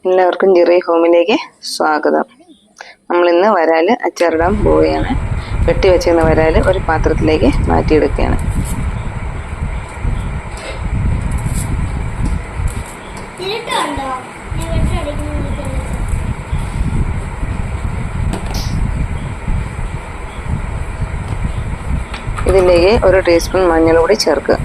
എല്ലാവർക്കും ജിറി ഹോമിലേക്ക് സ്വാഗതം. നമ്മളിന്ന് വരാൽ അച്ചാറിടാൻ പോവുകയാണ്. വെട്ടി വെച്ചിരുന്ന വരാൽ ഒരു പാത്രത്തിലേക്ക് മാറ്റിയെടുക്കുകയാണ്. ഇതിലേക്ക് 1 ടീസ്പൂൺ മഞ്ഞൾ പൊടി ചേർക്കുക.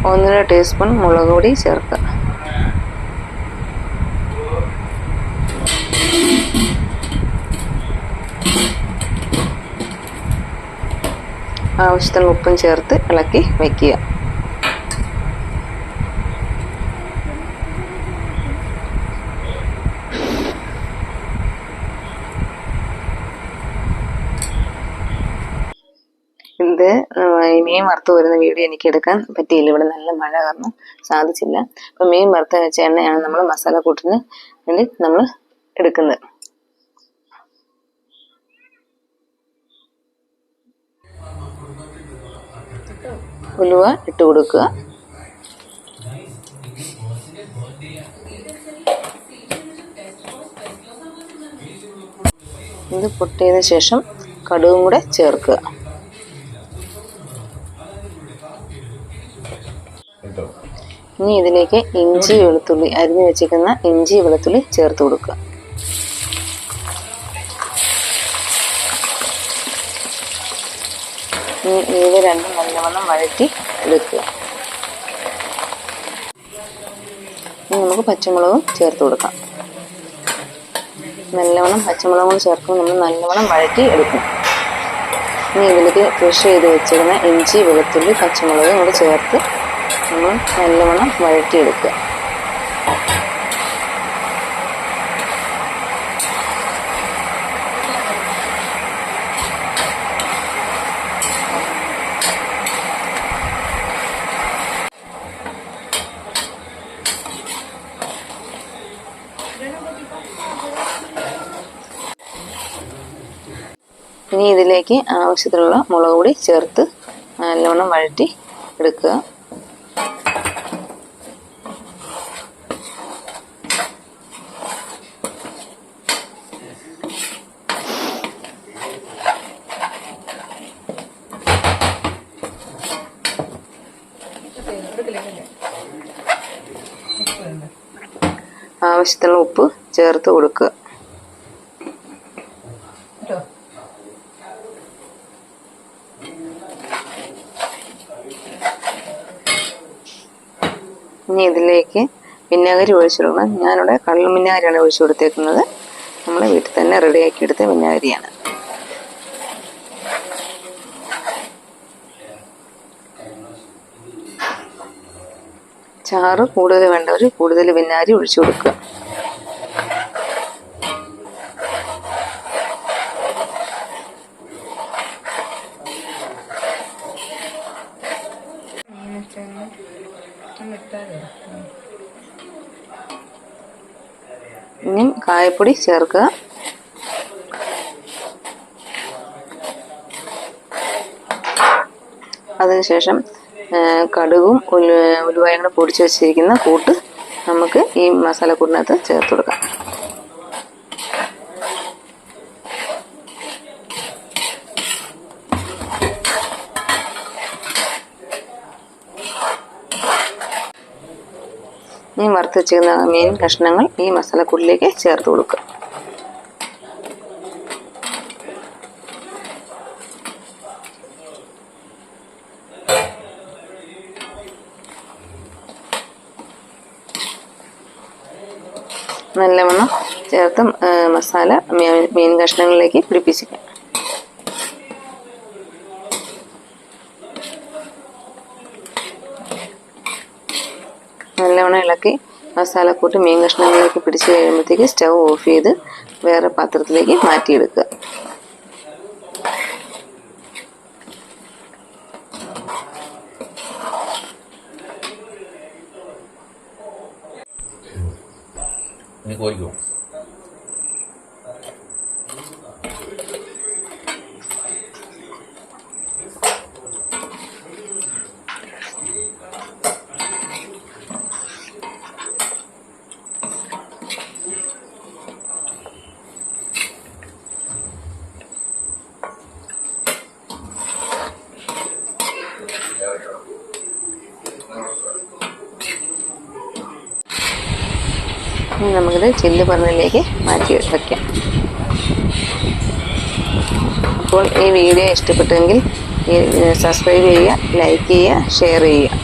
ഒന്നര ടീസ്പൂൺ മുളക് പൊടി ചേർക്കുക. ആവശ്യത്തിന് ഉപ്പും ചേർത്ത് ഇളക്കി വയ്ക്കുക. ഇത് മീൻ വറുത്ത് വരുന്ന വീഡിയോ എനിക്ക് എടുക്കാൻ പറ്റിയില്ല. ഇവിടെ നല്ല മഴ കാരണം സാധിച്ചില്ല. അപ്പം മീൻ വറുത്ത് വെച്ച എണ്ണയാണ് നമ്മൾ മസാല കൂട്ടിന് വേണ്ടി നമ്മൾ എടുക്കുന്നത്. ഉലുവ ഇട്ട് കൊടുക്കുക. ഇത് പൊട്ടിയതിനു ശേഷം കടുകും കൂടെ ചേർക്കുക. ഇനി ഇതിലേക്ക് ഇഞ്ചി വെളുത്തുള്ളി അരിഞ്ഞു വെച്ചിരിക്കുന്ന ഇഞ്ചി വെളുത്തുള്ളി ചേർത്ത് കൊടുക്കുക. ഇത് രണ്ടും നല്ലവണ്ണം വഴറ്റി എടുക്കുക. ഇനി നമുക്ക് പച്ചമുളകും ചേർത്ത് കൊടുക്കാം. നല്ലവണ്ണം പച്ചമുളകും ചേർക്കുമ്പോൾ നമ്മൾ നല്ലവണ്ണം വഴറ്റി എടുക്കും. ഇനി ഇതിലേക്ക് ക്രഷ് ചെയ്ത് വെച്ചിരുന്ന ഇഞ്ചി വെളുത്തുള്ളി പച്ചമുളകും കൂടെ ചേർത്ത് നമ്മൾ നല്ലവണ്ണം വഴറ്റിയെടുക്കുക. ഇനി ഇതിലേക്ക് ആവശ്യത്തിനുള്ള മുളക് പൊടി ചേർത്ത് നല്ലവണ്ണം വഴറ്റി എടുക്കുക. ആവശ്യത്തിനുള്ള ഉപ്പ് ചേർത്ത് കൊടുക്കുക. ഇനി ഇതിലേക്ക് വിനാഗിരി ഒഴിച്ചു കൊടുക്കണം. ഞാനിവിടെ കള്ളും വിനാഗിരിയാണ് ഒഴിച്ചു കൊടുത്തേക്കുന്നത്. നമ്മൾ വീട്ടിൽ തന്നെ റെഡിയാക്കി എടുത്ത വിനാഗിരിയാണ്. ചാറ് കൂടുതൽ വേണ്ടവർ കൂടുതൽ വിനാഗിരി ഒഴിച്ചു കൊടുക്കുക. ഇനി കായപ്പൊടി ചേർക്കുക. അതിനുശേഷം കടുകും ഉലുവയും കൂടെ പൊടിച്ച് വെച്ചിരിക്കുന്ന കൂട്ട് നമുക്ക് ഈ മസാലക്കൂട്ടിനകത്ത് ചേർത്ത് കൊടുക്കാം. ഈ വറുത്ത് വെച്ചിരിക്കുന്ന മീൻ കഷ്ണങ്ങൾ ഈ മസാലക്കൂട്ടിലേക്ക് ചേർത്ത് കൊടുക്കുക. നല്ലവണ്ണം ചേർത്ത് മസാല മീൻ കഷ്ണങ്ങളിലേക്ക് പിടിപ്പിച്ചിരിക്കുക. നല്ലവണ്ണം ഇളക്കി മസാലക്കൂട്ട് മീൻ കഷ്ണങ്ങളിലേക്ക് പിടിച്ച് കഴിയുമ്പോഴത്തേക്ക് സ്റ്റൗ ഓഫ് ചെയ്ത് വേറെ പാത്രത്തിലേക്ക് മാറ്റിയെടുക്കുക. ഇനി കോരിക്കോ. നമുക്കിത് ചില്ല് പറഞ്ഞതിലേക്ക് മാറ്റി വയ്ക്കാം. അപ്പോൾ ഈ വീഡിയോ ഇഷ്ടപ്പെട്ടെങ്കിൽ സബ്സ്ക്രൈബ് ചെയ്യുക, ലൈക്ക് ചെയ്യുക, ഷെയർ ചെയ്യുക.